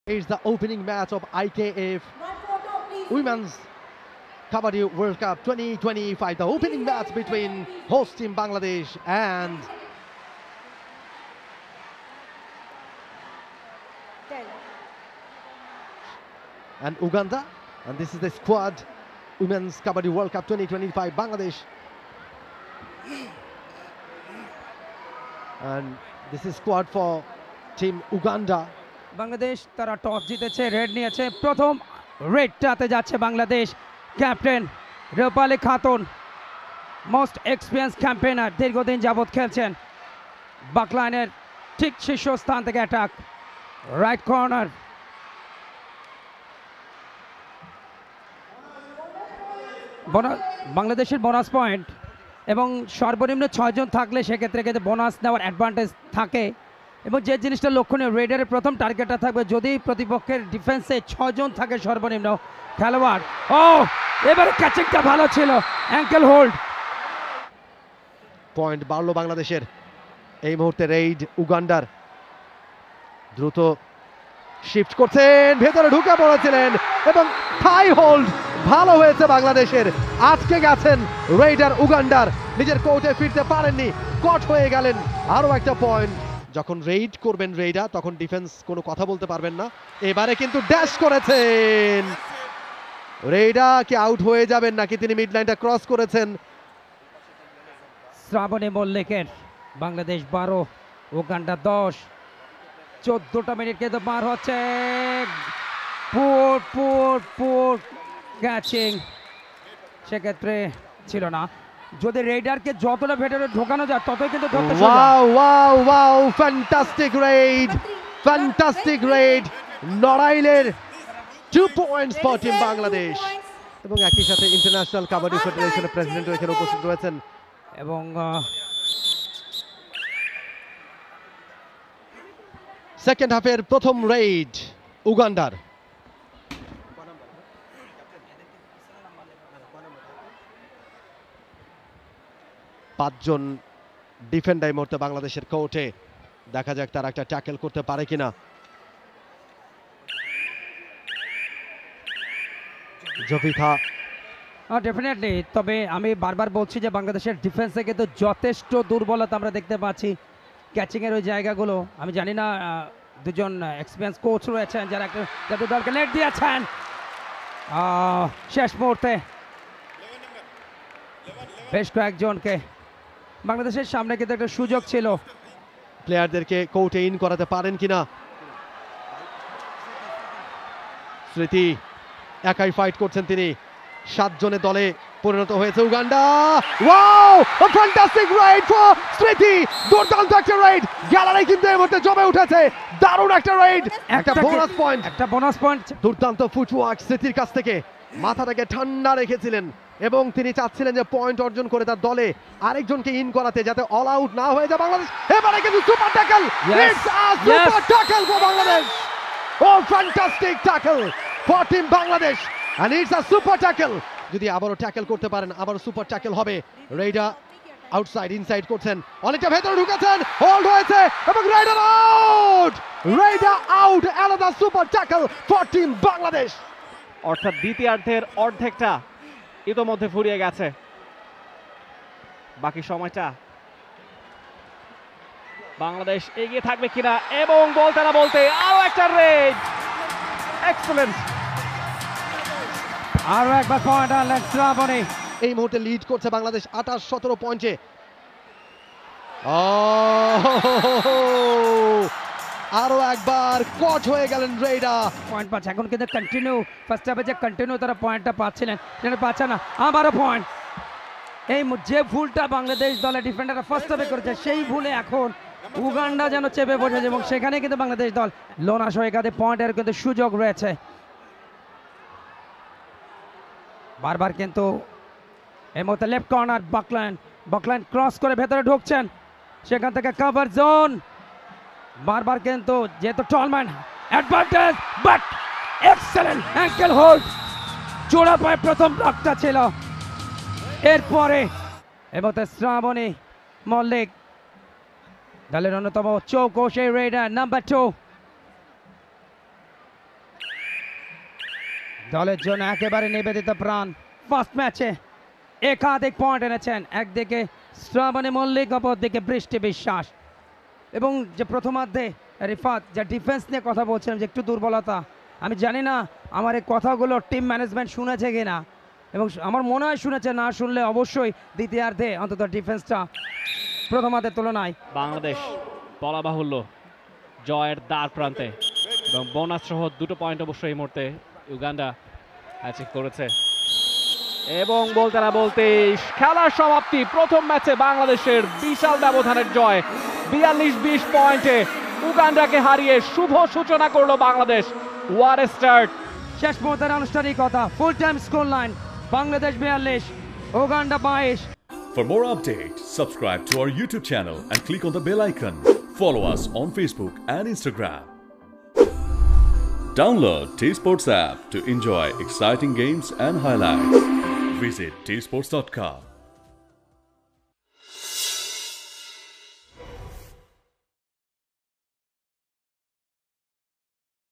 It's the opening match of IKF Women's Kabaddi World Cup 2025. The opening match between host team Bangladesh and Uganda. And this is the squad, Women's Kabaddi World Cup 2025 Bangladesh. And this is squad for team Uganda. Bangladesh তারা toss জিতেছে, red নিয়েছে। প্রথম রেডটাতে যাচ্ছে Bangladesh. Captain রূপালী Khatun, most experience campaigner, দীর্ঘদিন যাবৎ খেলছেন। বাকলাইনের ঠিক শীর্ষস্থান থেকে অ্যাটাক, রাইট কর্নার। বাংলাদেশের বোনাস পয়েন্ট এবং সর্বনিম্ন 6 জন থাকলে সেক্ষেত্রে কিন্তু বোনাস নেওয়ার অ্যাডভান্টেজ থাকে। এবং যে জিনিসটা লক্ষণীয়, রেডারের প্রথম টার্গেটটা থাকবে যদি প্রতিপক্ষের ডিফেন্সে 6 জন থাকে সর্বনিম্ন খেলোয়াড়। ও এবারে ক্যাচিংটা ভালো ছিল, অ্যাঙ্কেল হোল্ড। পয়েন্ট বাড়লো বাংলাদেশের। এই মুহূর্তে রেইড উগান্ডার, দ্রুত শিফট করছেন, ভেতরে ঢুকে পড়েছিলেন এবং থাই হোল্ড ভালো হয়েছে বাংলাদেশের। আজকে গেছেন রেইডার উগান্ডার, নিজের কোর্টে ফিরতে পারেননি, কট হয়ে গেলেন। আরও একটা পয়েন্ট। যখন রেইড করবেন রেইডা, তখন ডিফেন্স কোনো কথা বলতে পারবেন না। এবারে কিন্তু ড্যাশ করেছেন রেইডা, কি আউট হয়ে যাবেন নাকি তিনি মিড লাইনটা ক্রস করেছেন। শ্রাবণী মল্লিকের বাংলাদেশ 12, উগান্ডা 10। 14টা মিনিট কিন্তু পার হচ্ছে। পুর ক্যাচিং সেক্ষেত্রে ছিল না। যদি রেইডারকে যতটা ভেতরে ঢোকানো যায় ততই কিন্তু ধরতে সোজা। Wow fantastic raid. নড়াইলের 2 পয়েন্টস ফর টিম বাংলাদেশ। এবং একই সাথে ইন্টারন্যাশনাল কাবাডি ফেডারেশনের প্রেসিডেন্টও এখানে উপস্থিত রয়েছেন। এবং সেকেন্ড হাফের প্রথম রেইড উগান্ডার। পাঁচজন ডিফেন্ডার এই মুহূর্তে বাংলাদেশের কোর্টে। দেখা যাক তারা একটা ট্যাকেল করতে পারে কিনা। জফিকা ডেফিনেটলি, তবে আমি বারবার বলছি যে বাংলাদেশের ডিফেন্সে কিন্তু যথেষ্ট দুর্বলতা আমরা দেখতে পাচ্ছি। ক্যাচিংয়ের ওই জায়গাগুলো আমি জানি না, দুজন এক্সপিরিয়েন্স কোচ রয়েছেন যারা একটা দলকে নেট দিয়েছেন শেষ মুহূর্তে। বেশ কয়েকজনকে বাংলাদেশের সামনে কিন্তু একটা সুযোগ ছিল, প্লেয়ারদেরকে কোর্টে ইন করাতে পারেন কিনা। স্মৃতি একাই ফাইট করছেন তিনি, 7 জনের দলে পরিণত হয়েছে Uganda. Wow, a fantastic raid for স্মৃতি, দুর্দান্ত একটা রাইড। গ্যালারি কিন্তু এই মুহূর্তে জমে উঠেছে, দারুণ একটা রাইড, একটা বোনাস পয়েন্ট। দুর্দান্ত ফুটওয়ার্ক স্মৃতির কাছ থেকে, মাথাটাকে ঠান্ডা রেখেছিলেন এবং তিনি চাচ্ছিলেন যে পয়েন্ট অর্জন করে তার দলে আরেকজনকে ইন করাতে, যাতে অল আউট না হয়ে যায় বাংলাদেশ। এবারে কিন্তু super tackle, it's a super tackle for Bangladesh. ও fantastic tackle for team Bangladesh and it's a super tackle. যদি আবারও ট্যাকল করতে পারেন, আবারও সুপার ট্যাকল হবে। রেইডা আউটসাইড ইনসাইড করছেন, অনেকটা ভেতরে ঢুকেছেন, হোল্ড হয়েছে এবং রেইডার আউট। রেইডা আউট, আলাদা super tackle for team Bangladesh. অর্থাৎ দ্বিতীয়ার্ধের অর্ধেকটা ইতোমধ্যে ফুরিয়ে গেছে, বাকি সময়টা বাংলাদেশ এগিয়ে থাকবে কিনা। এবং বলতে না বলতে আরো একটা রেড, এক্সেলেন্ট। আরো একবার পয়েন্ট আনলেন শ্রাবণী। এই মুহূর্তে লিড করছে বাংলাদেশ 28-17 পয়েন্টে। আরো একবার কট হয়ে গেলেন রেইডা। পয়েন্ট পাচ্ছে এখন কিন্তু কন্টিনিউ, ফার্স্ট হাফে যে কন্টিনিউ তারা পয়েন্টটা পাচ্ছিলেন, সেটা পাচ্ছে না। আবারও পয়েন্ট। এই যে ভুলটা বাংলাদেশ দলের ডিফেন্ডাররা ফার্স্ট হাফে করেছে, সেই ভুলে এখন উগান্ডা যেন চেপে বসেছে এবং সেখানে কিন্তু বাংলাদেশ দল লোনাস হয়ে গেছে। পয়েন্টের কিন্তু সুযোগ রয়েছে বারবার, কিন্তু এই মুহূর্তে লেফট কর্নার বাকলাইন ক্রস করে ভেতরে ঢুকছেন, সেখান থেকে কভার জোন। বারবার কিন্তু যেহেতু tall man advantage, but excellent ankle hold. জোড়া পায়ে প্রথম ব্লকটা ছিল। এরপরে এই মুহূর্তে শ্রাবণী মল্লিক, দলের অন্যতম চৌকো সেই রেইডার নাম্বার 2। দলের জন্য একেবারে নিবেদিত প্রাণ। ফার্স্ট ম্যাচে একাধিক পয়েন্ট এনেছেন, একদিকে শ্রাবণী মল্লিক, অপরদিকে বৃষ্টি বিশ্বাস। এবং যে প্রথমার্ধে রিফাত যে ডিফেন্স নিয়ে কথা বলছিলাম যে একটু দুর্বলতা, আমি জানি না আমার এই কথাগুলো টিম ম্যানেজমেন্ট শুনেছে কিনা, এবং আমার মনে হয় শুনেছে, না শুনলে অবশ্যই দ্বিতীয়ার্ধে অন্তত ডিফেন্সটা প্রথমার্ধের তুলনায়। বাংলাদেশ বলা বাহুল্য জয়ের দ্বার প্রান্তে, এবং বোনাস সহ 2টো পয়েন্ট অবশ্যই এই মুহূর্তে উগান্ডা অ্যাচিভ করেছে। এবং বলতে না বলতে খেলার সমাপ্তি, প্রথম ম্যাচে বাংলাদেশের বিশাল ব্যবধানের জয়, 42-20 পয়েন্টে উগান্ডাকে হারিয়ে শুভ সূচনা করলো বাংলাদেশ। War start. শেষ মুহূর্তের আনুষ্ঠানিকতা, full time score line, Bangladesh 42, Uganda 22। For more updates, subscribe to our YouTube channel and click on the bell icon. Follow us on Facebook and Instagram. Download T-Sports app to enjoy exciting games and highlights. Visit tsports.com.